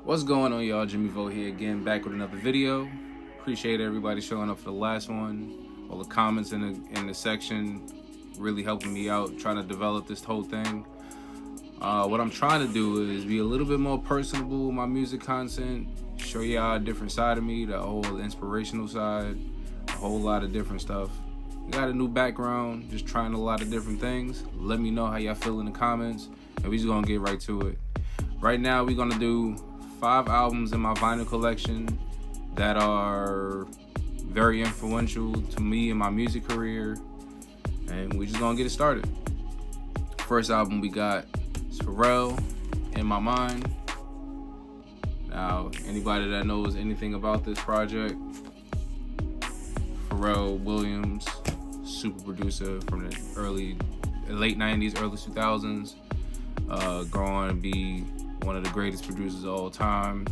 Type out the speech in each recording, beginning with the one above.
What's going on, y'all? Jimmy Vo here again, back with another video. Appreciate everybody showing up for the last one. All the comments in the section really helping me out trying to develop this whole thing. What I'm trying to do is be a little bit more personable with my music content, show y'all a different side of me, the whole inspirational side, a whole lot of different stuff. Got a new background, just trying a lot of different things. Let me know how y'all feel in the comments, and we just gonna get right to it. Right now, we're gonna do 5 albums in my vinyl collection that are very influential to me in my music career, and we just gonna get it started. First album we got is Pharrell, In My Mind. Now, anybody that knows anything about this project, Pharrell Williams, super producer from the late 90s, early 2000s, going on to be one of the greatest producers of all time.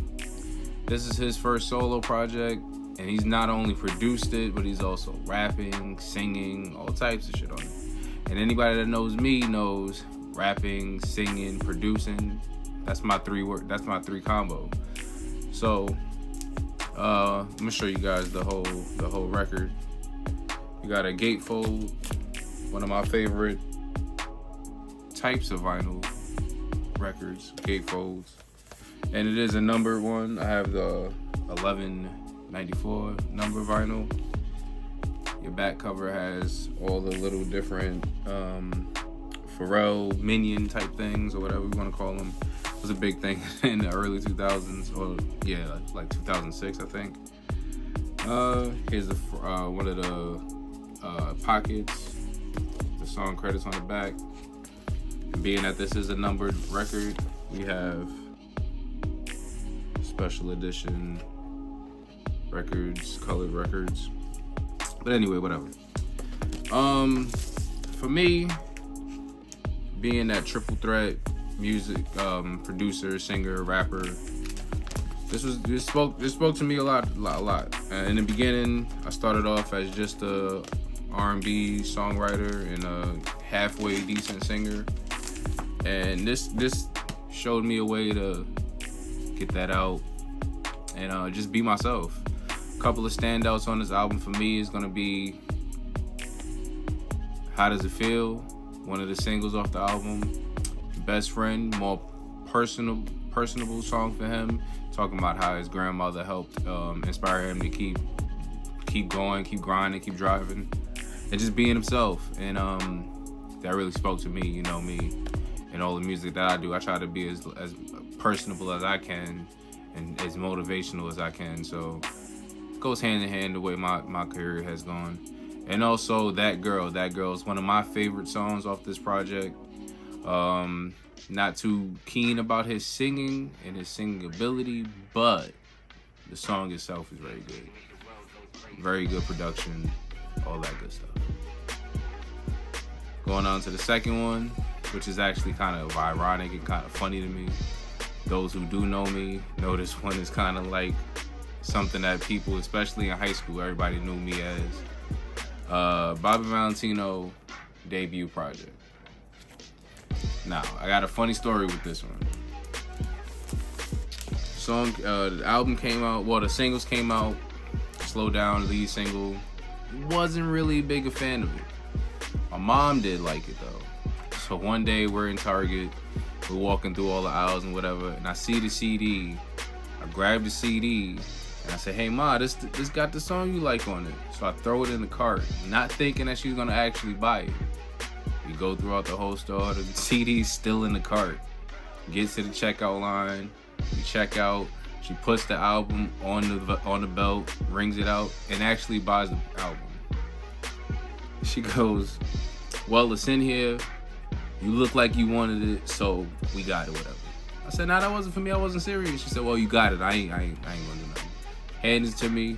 This is his first solo project, and he's not only produced it, but he's also rapping, singing, all types of shit on it. And anybody that knows me knows rapping, singing, producing. That's my three combo. So I'm gonna show you guys the whole record. You got a gatefold, one of my favorite types of vinyl records, gatefolds, and it is a numbered one. I have the 1194 number vinyl. Your back cover has all the little different Pharrell minion type things, or whatever we want to call them. It was a big thing in the early 2000s, or yeah, like 2006, I think. Here's one of the pockets, the song credits on the back. And being that this is a numbered record, we have special edition records, colored records. But anyway, whatever. For me, being that triple threat music producer, singer, rapper, this spoke to me a lot. In the beginning, I started off as just a R&B songwriter and a halfway decent singer, and this showed me a way to get that out and just be myself. A couple of standouts on this album for me is gonna be How Does It Feel, one of the singles off the album. Best Friend, more personable song for him, talking about how his grandmother helped inspire him to keep going, keep grinding, keep driving, and just being himself. And that really spoke to me. You know me and all the music that I do. I try to be as personable as I can and as motivational as I can. So it goes hand in hand the way my career has gone. And also That Girl is one of my favorite songs off this project. Not too keen about his singing and his singing ability, but the song itself is very good. Very good production, all that good stuff. Going on to the second one, which is actually kind of ironic and kind of funny to me. Those who do know me know this one is kind of like something that people, especially in high school, everybody knew me as. Bobby Valentino debut project. Now, I got a funny story with this one. The album came out, the singles came out. Slow Down, lead single. Wasn't really big a fan of it. My mom did like it though. So one day we're in Target, we're walking through all the aisles and whatever, and I see the CD. I grab the CD and I say, "Hey Ma, this got the song you like on it." So I throw it in the cart, not thinking that she's gonna actually buy it. We go throughout the whole store, the CD's still in the cart. Get to the checkout line, we check out. She puts the album on the belt, rings it out, and actually buys the album. She goes, "Well, it's in here. You look like you wanted it, so we got it, whatever." I said, "Nah, that wasn't for me. I wasn't serious." She said, "Well, you got it. I ain't gonna do nothing." Hands it to me.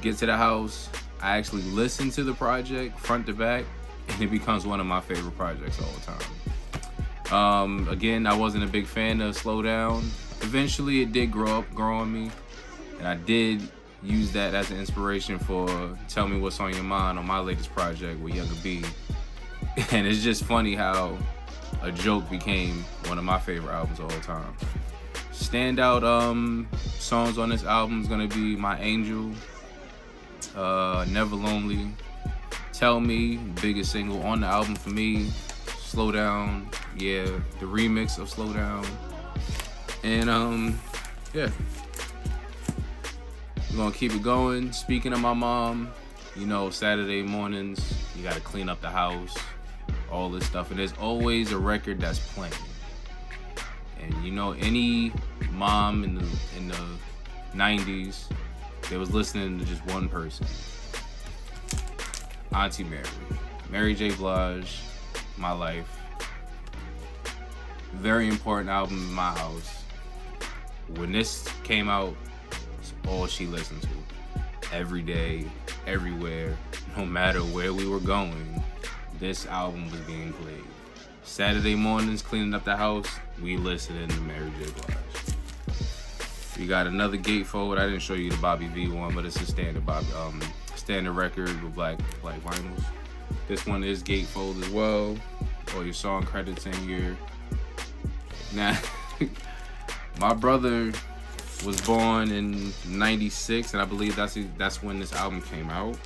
Get to the house. I actually listen to the project front to back, and it becomes one of my favorite projects all the time. Again, I wasn't a big fan of Slow Down. Eventually, it did grow on me, and I did use that as an inspiration for Tell Me What's On Your Mind on my latest project with Younger B. And it's just funny how a joke became one of my favorite albums of all time. Standout songs on this album is gonna be My Angel, Never Lonely, Tell Me, biggest single on the album for me, Slow Down, yeah, the remix of Slow Down, and yeah. We're gonna keep it going. Speaking of my mom, you know, Saturday mornings, you gotta clean up the house, all this stuff, and there's always a record that's playing. And you know, any mom in the 90s, they was listening to just one person, Auntie Mary J. Blige, My Life. Very important album in my house. When this came out, it's all she listened to. Every day, everywhere, no matter where we were going, this album was being played. Saturday mornings, cleaning up the house, we listening to Mary J. Blige. We got another gatefold. I didn't show you the Bobby V one, but it's a standard standard record with black vinyls. This one is gatefold as well. All your song credits in here. Now, my brother was born in '96, and I believe that's when this album came out.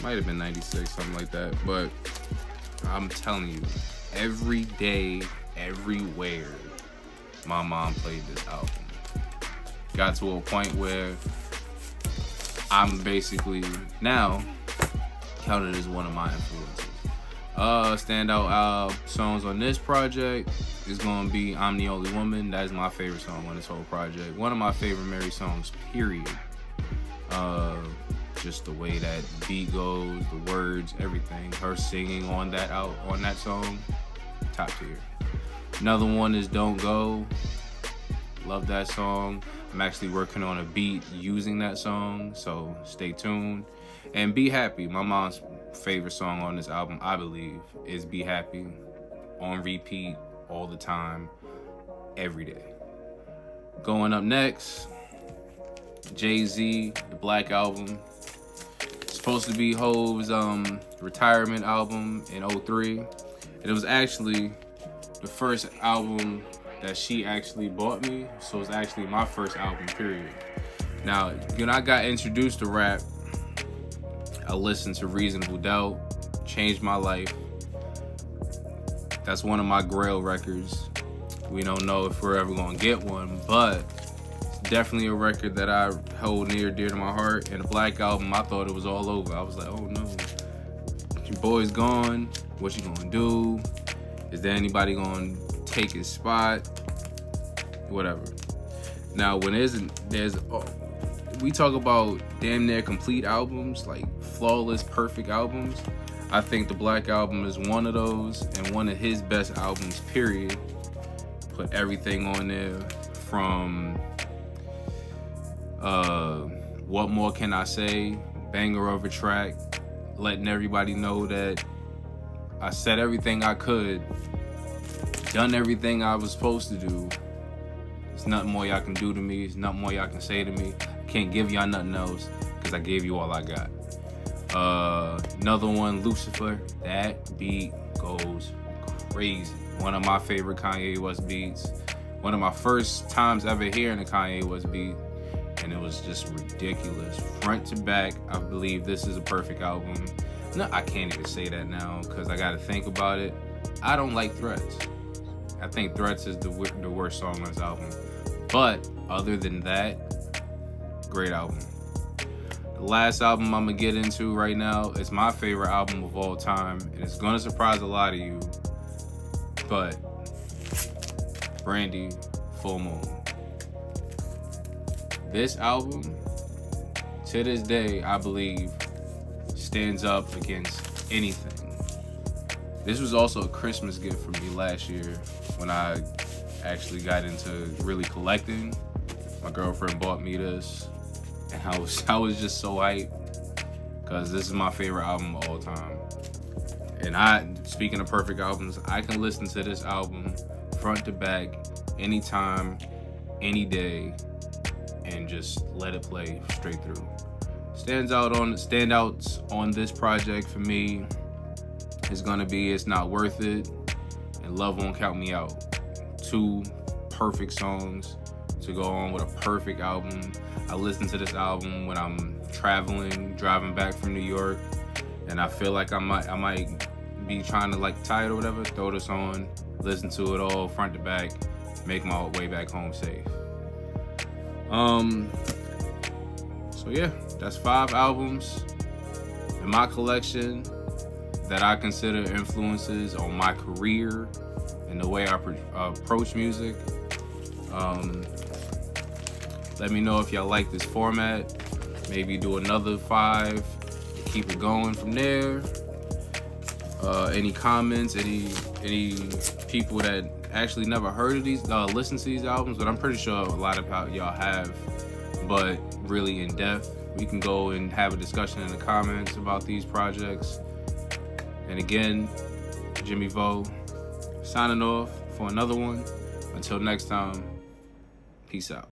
Might have been '96, something like that. But I'm telling you, every day, everywhere, my mom played this album. Got to a point where I'm basically now counted as one of my influences. Standout songs on this project is gonna be I'm the Only Woman. That is my favorite song on this whole project. One of my favorite Mary songs, period. Just the way that beat goes, the words, everything. Her singing on that song, top tier. Another one is Don't Go. Love that song. I'm actually working on a beat using that song, so stay tuned. And Be Happy, my mom's favorite song on this album, I believe, is Be Happy. On repeat, all the time, every day. Going up next, Jay-Z, the Black Album. It's supposed to be Hov's retirement album in '03. And it was actually the first album that she actually bought me, so it's actually my first album, period. Now, when I got introduced to rap, I listened to Reasonable Doubt, changed my life. That's one of my grail records. We don't know if we're ever gonna get one, but it's definitely a record that I hold near dear to my heart. And the Black Album, I thought it was all over. I was like, oh no, your boy's gone. What you gonna do? Is there anybody gonna take his spot? Whatever. Now, when we talk about damn near complete albums, like flawless, perfect albums, I think the Black Album is one of those, and one of his best albums, period. Put everything on there from What More Can I Say, banger of a track, letting everybody know that I said everything I could, done everything I was supposed to do. There's nothing more y'all can do to me. There's nothing more y'all can say to me. I can't give y'all nothing else because I gave you all I got. Another one, Lucifer. That beat goes crazy. One of my favorite Kanye West beats. One of my first times ever hearing a Kanye West beat, and it was just ridiculous. Front to back, I believe this is a perfect album. No, I can't even say that now because I got to think about it. I don't like Threats. I think Threats is the worst song on this album. But other than that, great album. The last album I'm going to get into right now is my favorite album of all time. And it's going to surprise a lot of you. But Brandy, Full Moon. This album, to this day, I believe, stands up against anything. This was also a Christmas gift for me last year when I actually got into really collecting. My girlfriend bought me this, and I was just so hyped because this is my favorite album of all time. And speaking of perfect albums, I can listen to this album front to back, anytime, any day, and just let it play straight through. Standouts on this project for me is gonna be It's Not Worth It and Love Won't Count Me Out. Two perfect songs to go on with a perfect album. I listen to this album when I'm traveling, driving back from New York, and I feel like I might be trying to like tired or whatever. Throw this on, listen to it all front to back, make my way back home safe. So yeah, that's 5 albums in my collection that I consider influences on my career and the way I approach music. Let me know if y'all like this format. Maybe do another 5, keep it going from there. Any comments, any people that actually never heard of these, listen to these albums, but I'm pretty sure a lot of y'all have, but really in depth. We can go and have a discussion in the comments about these projects. And again, Jimmy Vo, signing off for another one. Until next time, peace out.